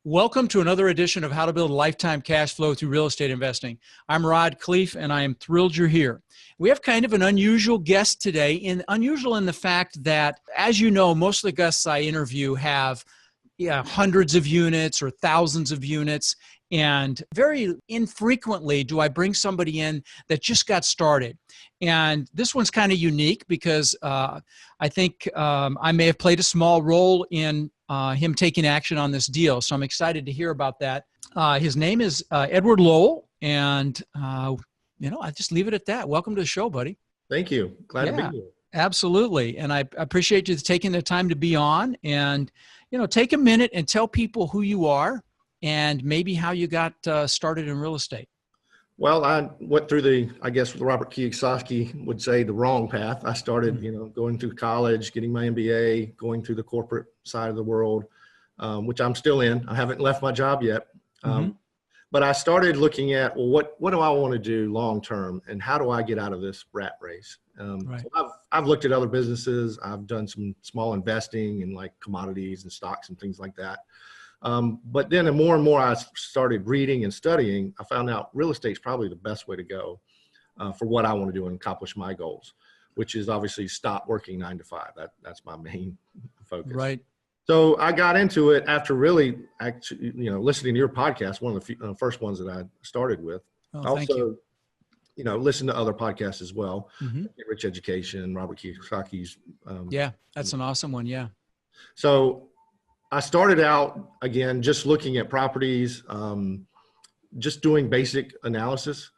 Welcome to another edition of How to Build Lifetime Cash Flow Through Real Estate Investing. I'm Rod Cleef, and I am thrilled you're here. We have kind of an unusual guest today, unusual in the fact that, as you know, most of the guests I interview have hundreds of units or thousands of units, and very infrequently do I bring somebody in that just got started. And this one's kind of unique because I think I may have played a small role in him taking action on this deal. So I'm excited to hear about that. His name is Edward Lowell, and I just leave it at that. Welcome to the show, buddy. Thank you. Glad to be here. Absolutely. And I appreciate you taking the time to be on, and take a minute and tell people who you are and maybe how you got started in real estate. Well, I went through what Robert Kiyosaki would say, the wrong path. I started, going through college, getting my MBA, going through the corporate side of the world, which I'm still in. I haven't left my job yet. But I started looking at, well, what do I want to do long term, and how do I get out of this rat race? Right. So I've looked at other businesses. I've done some small investing in like commodities and stocks and things like that. But then the more and more I started reading and studying, I found out real estate is probably the best way to go for what I want to do and accomplish my goals, which is obviously stop working 9 to 5. That's my main focus. Right. So I got into it after really listening to your podcast, one of the first ones that I started with. Thank you. Listen to other podcasts as well. Mm-hmm. Rich Education, Robert Kiyosaki's. That's an awesome one. Yeah. So I started out, again, just looking at properties, just doing basic analysis.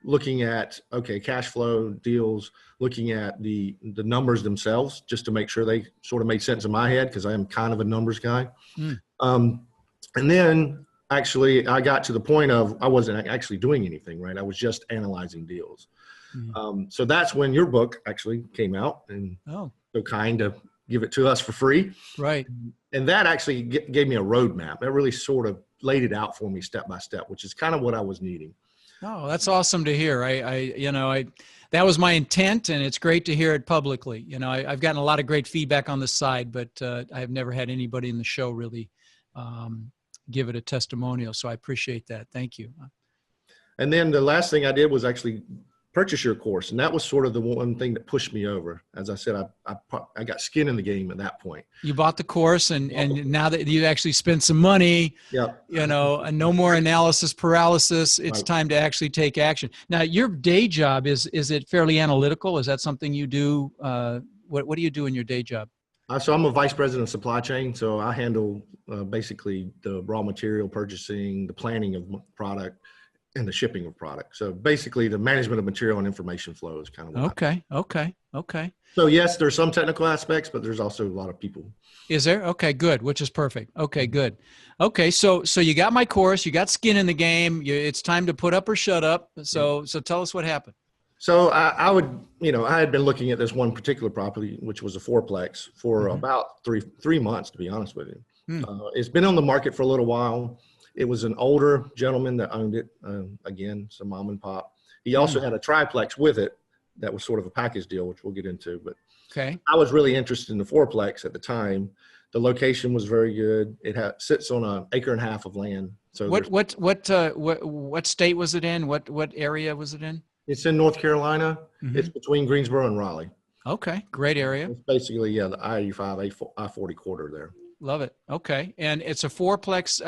Looking at, cash flow deals, looking at the numbers themselves, just to make sure they sort of made sense in my head, because I am kind of a numbers guy. And then actually I got to the point of I wasn't actually doing anything, right? I was just analyzing deals. So that's when your book actually came out, and so kind to give it to us for free. Right. And that actually gave me a roadmap. That really sort of laid it out for me step by step, which is kind of what I was needing. Oh, that's awesome to hear. That was my intent, and it's great to hear it publicly. I've gotten a lot of great feedback on the side, but I've never had anybody in the show really give it a testimonial. So I appreciate that. Thank you. And then the last thing I did was actually purchase your course. And that was sort of the one thing that pushed me over. As I said, I got skin in the game at that point. You bought the course, and now that you actually spent some money, and no more analysis paralysis, it's time to actually take action. Now, your day job, is it fairly analytical? Is that something you do? What do you do in your day job? So I'm a vice president of supply chain. So I handle basically the raw material purchasing, the planning of product, and the shipping of product. So basically the management of material and information flow is kind of what Okay. So yes, there's some technical aspects, but there's also a lot of people. Is there? Okay, good, which is perfect. Okay, good. Okay, so you got my course, you got skin in the game, it's time to put up or shut up. So tell us what happened. So I had been looking at this one particular property, which was a fourplex, for about three months, to be honest with you. It's been on the market for a little while. It was an older gentleman that owned it. Again, some mom and pop. He also had a triplex with it that was sort of a package deal, which we'll get into. But I was really interested in the fourplex at the time. The location was very good. It sits on an acre and a half of land. So what state was it in? What area was it in? It's in North Carolina. It's between Greensboro and Raleigh. Okay, great area. It's basically the I-85, I-40 corridor there. Love it. Okay. And it's a fourplex.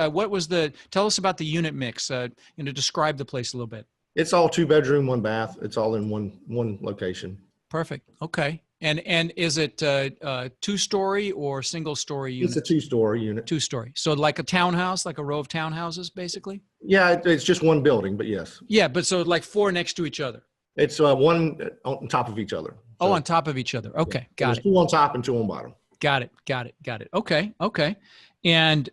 Tell us about the unit mix, describe the place a little bit. It's all 2-bedroom, 1 bath. It's all in one location. Perfect. Okay. And is it 2-story or single-story unit? It's a 2-story unit. 2-story. So like a townhouse, like a row of townhouses, basically? Yeah, it's just one building, but yes. Yeah, but so like 4 next to each other. It's one on top of each other. So, on top of each other. Okay, got it. There's 2 on top and 2 on bottom. Got it. Okay. And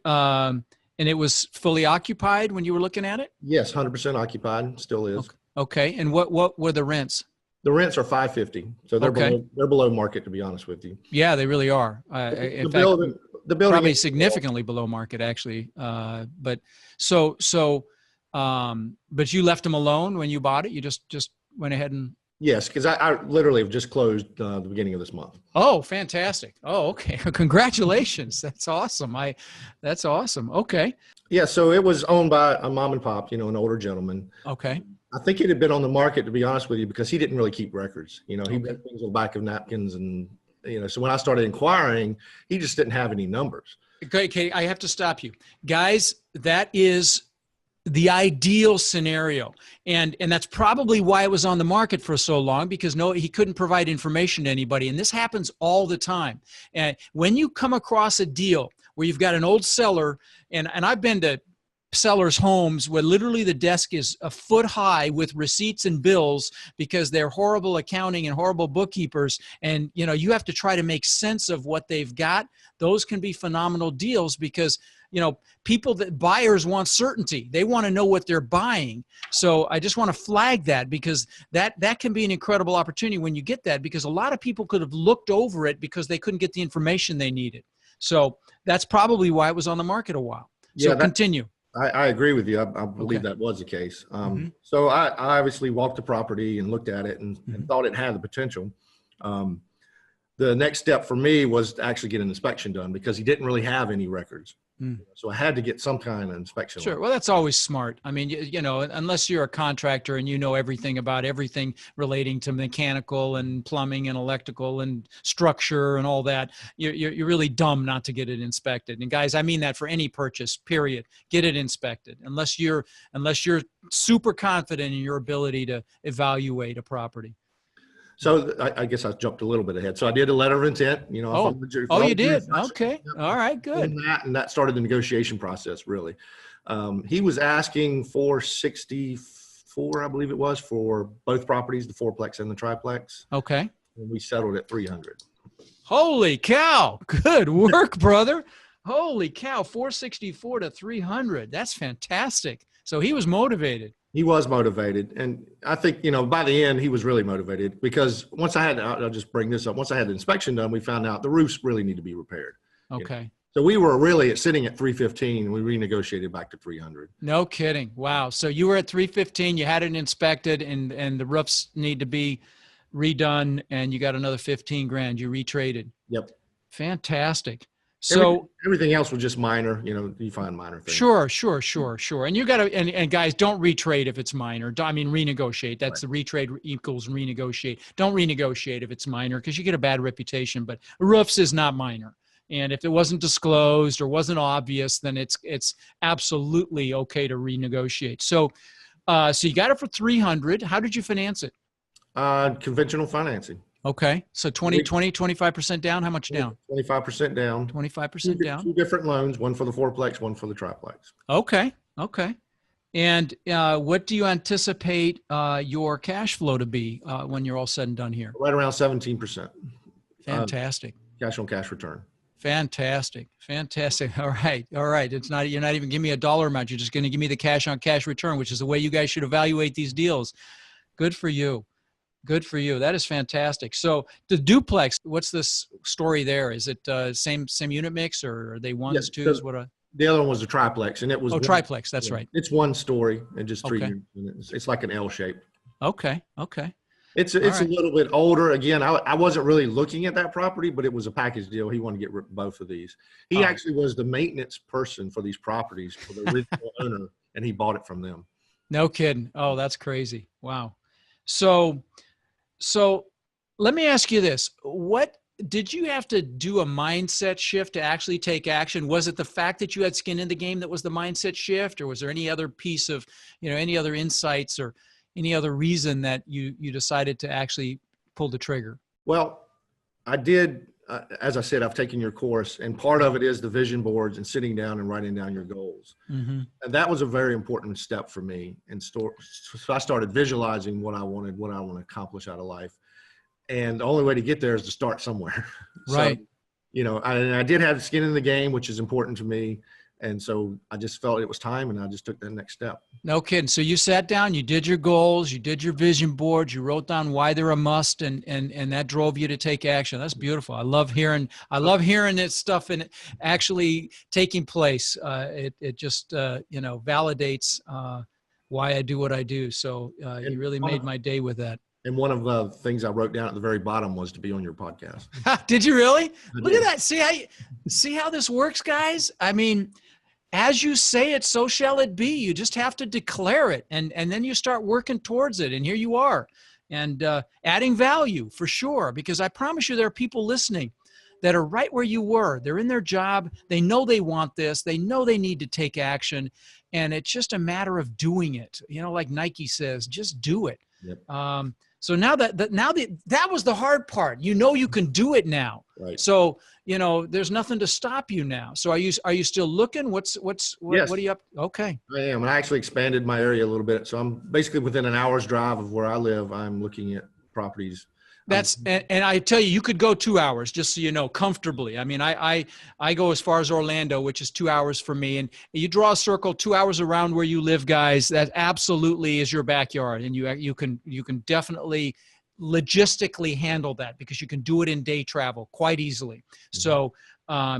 it was fully occupied when you were looking at it? Yes, 100% occupied, still is. Okay. And what were the rents? The rents are $550, so they're below market, to be honest with you. Yeah, they really are. The building probably significantly below market, actually. But you left them alone when you bought it. You just went ahead and Yes, because I literally have just closed the beginning of this month. Oh, fantastic. Oh, okay. Congratulations. That's awesome. That's awesome. Okay. Yeah, so it was owned by a mom and pop, an older gentleman. Okay. I think it had been on the market, to be honest with you, because he didn't really keep records. He Okay. wrote things on the back of napkins, and so when I started inquiring, he just didn't have any numbers. Okay, I have to stop you. Guys, that is the ideal scenario. And that's probably why it was on the market for so long, because he couldn't provide information to anybody. And this happens all the time. And when you come across a deal where you've got an old seller, and I've been to sellers' homes where literally the desk is a foot high with receipts and bills because they're horrible accounting and horrible bookkeepers. And, you have to try to make sense of what they've got. Those can be phenomenal deals because buyers want certainty. They want to know what they're buying. So I just want to flag that, because that can be an incredible opportunity when you get that, because a lot of people could have looked over it because they couldn't get the information they needed. So that's probably why it was on the market a while. So continue. I agree with you. I believe that was the case. So I obviously walked the property and looked at it and thought it had the potential. The next step for me was to actually get an inspection done, because he didn't really have any records. So I had to get some kind of inspection. Sure. Well, that's always smart. I mean, unless you're a contractor and you know everything about everything relating to mechanical and plumbing and electrical and structure and all that, you're really dumb not to get it inspected. And guys, I mean that for any purchase, period. Get it inspected. Unless you're super confident in your ability to evaluate a property. So I guess I jumped a little bit ahead. So I did a letter of intent. You did? Okay. All right, good. And that started the negotiation process, really. He was asking $464, I believe it was, for both properties, the fourplex and the triplex. Okay. And we settled at $300. Holy cow. Good work, brother. Holy cow. 464 to 300. That's fantastic. So he was motivated. He was motivated. And I think, by the end, he was really motivated, because I'll just bring this up. Once I had the inspection done, we found out the roofs really need to be repaired. Okay. So we were really sitting at 315, and we renegotiated back to 300. No kidding. Wow. So you were at 315, you had it inspected, and the roofs need to be redone, and you got another 15 grand. You retraded. Yep. Fantastic. So everything else was just minor, you find minor things. Sure. And you got to, and guys, don't retrade if it's minor. Renegotiate. That's right. The retrade equals renegotiate. Don't renegotiate if it's minor, because you get a bad reputation, but roofs is not minor. And if it wasn't disclosed or wasn't obvious, then it's absolutely okay to renegotiate. So you got it for 300. How did you finance it? Conventional financing. Okay. So 25% down. How much down? 25% down. 25% down. Two different loans, one for the fourplex, one for the triplex. Okay. And what do you anticipate your cash flow to be when you're all said and done here? Right around 17%. Fantastic. Cash on cash return. Fantastic. All right. You're not even giving me a dollar amount. You're just going to give me the cash on cash return, which is the way you guys should evaluate these deals. Good for you. That is fantastic. So the duplex, what's this story there? Is it same unit mix, or are they ones, twos? The other one was a triplex, and it was triplex. That's right. It's one story and just 3 units. It's like an L shape. Okay. It's a little bit older. Again, I wasn't really looking at that property, but it was a package deal. He wanted to get both of these. He actually was the maintenance person for these properties for the original owner, and he bought it from them. No kidding. Oh, that's crazy. Wow. So let me ask you this. What did you have to do a mindset shift to actually take action? Was it the fact that you had skin in the game that was the mindset shift, or was there any other piece of, any other insights or any other reason that you decided to actually pull the trigger? Well, I did. As I said, I've taken your course, and part of it is the vision boards and sitting down and writing down your goals. Mm-hmm. And that was a very important step for me. So I started visualizing what I want to accomplish out of life. And the only way to get there is to start somewhere. Right. So, I did have skin in the game, which is important to me. And so I just felt it was time, and I just took that next step. No kidding. So you sat down, you did your goals, you did your vision boards, you wrote down why they're a must, and that drove you to take action. That's beautiful. I love hearing this stuff and actually taking place. It just validates why I do what I do. So you really made my day with that. And one of the things I wrote down at the very bottom was to be on your podcast. Did you really? Look did. at that. See how this works, guys? I mean, as you say it, so shall it be. You just have to declare it, and then you start working towards it. And here you are, and adding value for sure. Because I promise you, there are people listening that are right where you were. They're in their job. They know they want this. They know they need to take action, and it's just a matter of doing it. You know, like Nike says, just do it. Yep. So now that was the hard part. You know you can do it now. Right. So you know there's nothing to stop you now. So are you still looking? What Yes. are you up? Okay. I am. And I actually expanded my area a little bit. So I'm basically within an hour's drive of where I live. I'm looking at properties. And I tell you, you could go 2 hours, just so you know, comfortably. I mean, I go as far as Orlando, which is 2 hours for me. And you draw a circle 2 hours around where you live, guys. That absolutely is your backyard, and you can definitely logistically handle that because you can do it in day travel quite easily. Mm-hmm. So,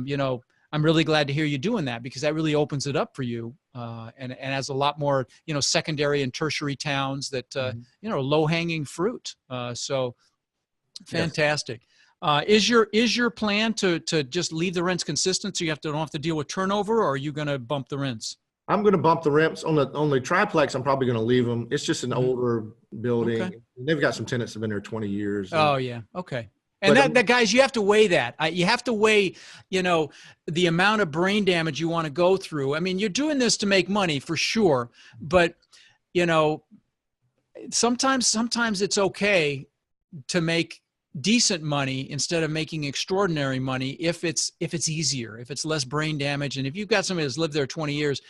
you know, I'm really glad to hear you doing that because that really opens it up for you, and has a lot more, you know, secondary and tertiary towns that you know, low hanging fruit. So. Fantastic. Yes. Is your plan to just leave the rents consistent so you don't have to deal with turnover, or are you going to bump the rents? I'm going to bump the rents on the triplex. I'm probably going to leave them. It's just an older building. Okay. They've got some tenants that have been there 20 years. Oh yeah. Okay. And that guys, you have to weigh that. You have to weigh, you know, the amount of brain damage you want to go through. I mean, you're doing this to make money for sure, but you know, sometimes it's okay to make decent money instead of making extraordinary money if it's easier, if it's less brain damage. And if you've got somebody that's lived there 20 years,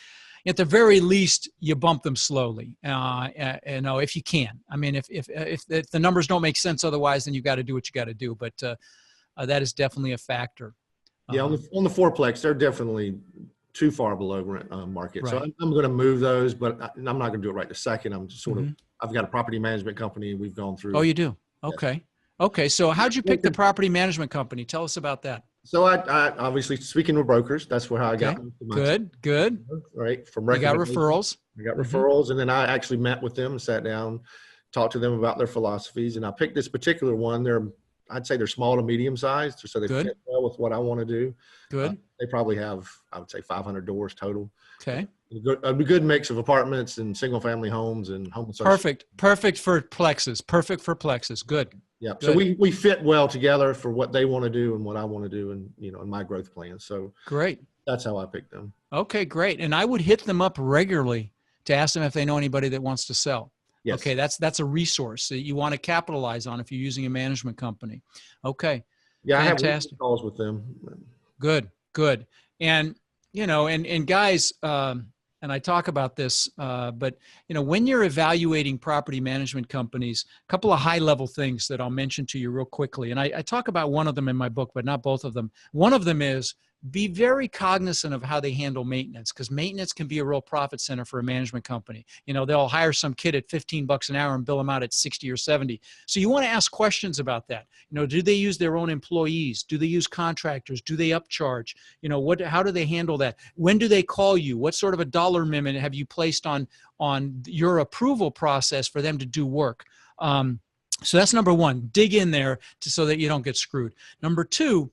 at the very least you bump them slowly, you know, if you can. I mean, if the numbers don't make sense otherwise, then you got to do what you got to do. But that is definitely a factor. Yeah, on the fourplex, they're definitely too far below rent market. Right. So I'm going to move those, but I'm not going to do it right this second. I'm just sort of, I've got a property management company we've gone through. Oh, you do? Okay. Yes. Okay, so how'd you pick the property management company? Tell us about that. So I obviously, speaking with brokers, that's where I got. Good. Right. From you got referrals. I got referrals, and then I actually met with them, sat down, talked to them about their philosophies, and I picked this particular one. I'd say they're small to medium sized, so they fit well with what I want to do. Good. They probably have, I would say, 500 doors total. Okay. A good mix of apartments and single family homes and home. Perfect for plexus. Good. Yeah. Good. So we fit well together for what they want to do and what I want to do, and you know, in my growth plan. So great. That's how I picked them. Okay, great. And I would hit them up regularly to ask them if they know anybody that wants to sell. Yes. Okay, that's a resource that you want to capitalize on if you're using a management company. Okay. Yeah, fantastic. I have calls with them. Good. And you know, and guys, and I talk about this, but you know, when you're evaluating property management companies, a couple of high-level things that I'll mention to you real quickly. And I talk about one of them in my book, but not both of them. One of them is be very cognizant of how they handle maintenance, because maintenance can be a real profit center for a management company. You know, they'll hire some kid at $15 an hour and bill them out at 60 or 70. So you want to ask questions about that. You know, do they use their own employees? Do they use contractors? Do they upcharge? You know, how do they handle that? When do they call you? What sort of a dollar limit have you placed on your approval process for them to do work? So that's number one. Dig in there so that you don't get screwed. Number two,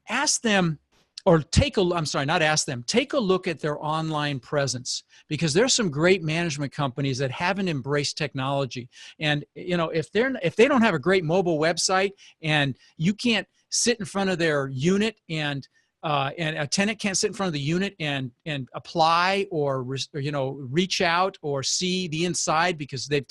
ask them, or take a look at their online presence, because there's some great management companies that haven't embraced technology. And, you know, if they don't have a great mobile website and you can't sit in front of their unit and a tenant can't sit in front of the unit and apply or you know, reach out or see the inside because they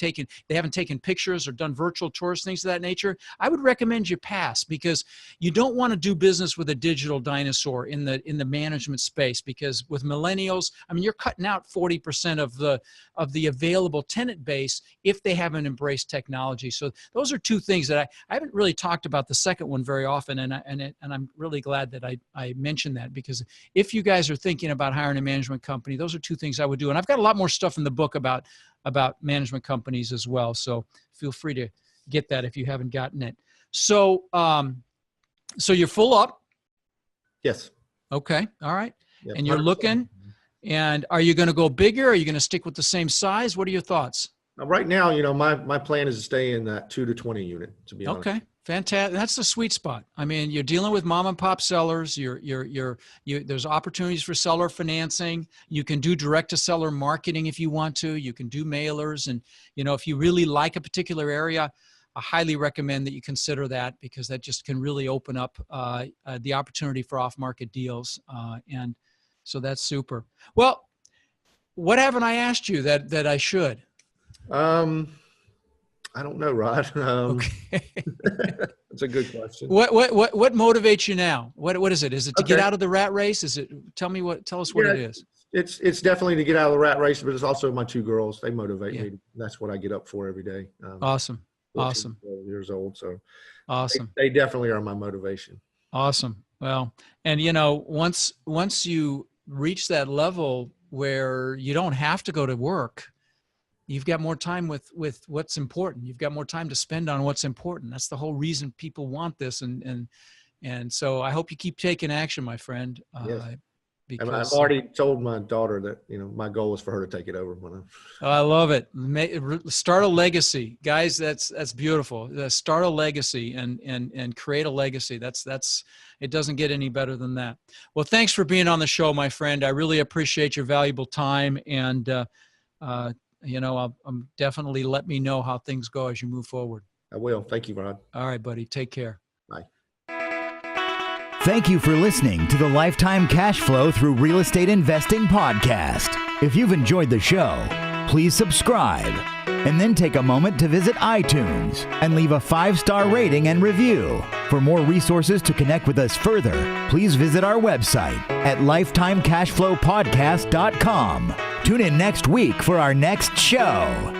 haven't taken pictures or done virtual tours, things of that nature, I would recommend you pass, because you don't want to do business with a digital dinosaur in the management space, because with millennials, I mean, you're cutting out 40% of the available tenant base if they haven't embraced technology. So those are two things that I haven't really talked about the second one very often, and I'm really glad that I mention that, because if you guys are thinking about hiring a management company, those are two things I would do. And I've got a lot more stuff in the book about management companies as well. So feel free to get that if you haven't gotten it. So, so you're full up? Yes. Okay. All right. Yep. And you're looking, and are you going to go bigger? Are you going to stick with the same size? What are your thoughts? Right now, my plan is to stay in that 2 to 20 unit, to be honest. Okay. Fantastic. That's the sweet spot. I mean, you're dealing with mom and pop sellers. There's opportunities for seller financing. You can do direct to seller marketing if you want to. You can do mailers. And, if you really like a particular area, I highly recommend that you consider that, because that just can really open up the opportunity for off-market deals. And so that's super. Well, what haven't I asked you that I should? I don't know, Rod. Okay. That's a good question. What motivates you now? What is it? Is it to get out of the rat race? Is it? Tell us what it is. It's definitely to get out of the rat race, but it's also my 2 girls. They motivate me. That's what I get up for every day. Awesome. 12 years old. So awesome. They definitely are my motivation. Awesome. Well, and once you reach that level where you don't have to go to work, you've got more time with what's important. You've got more time to spend on what's important. That's the whole reason people want this. And so I hope you keep taking action, my friend. Yes. Because I've already told my daughter that, my goal is for her to take it over. I love it. Start a legacy, guys. That's beautiful. Start a legacy and create a legacy. That's it doesn't get any better than that. Well, thanks for being on the show, my friend. I really appreciate your valuable time, and I'm definitely let me know how things go as you move forward. I will. Thank you, Rod. All right, buddy. Take care. Bye. Thank you for listening to the Lifetime Cash Flow Through Real Estate Investing podcast. If you've enjoyed the show, please subscribe and then take a moment to visit iTunes and leave a 5-star rating and review. For more resources to connect with us further, please visit our website at lifetimecashflowpodcast.com. Tune in next week for our next show.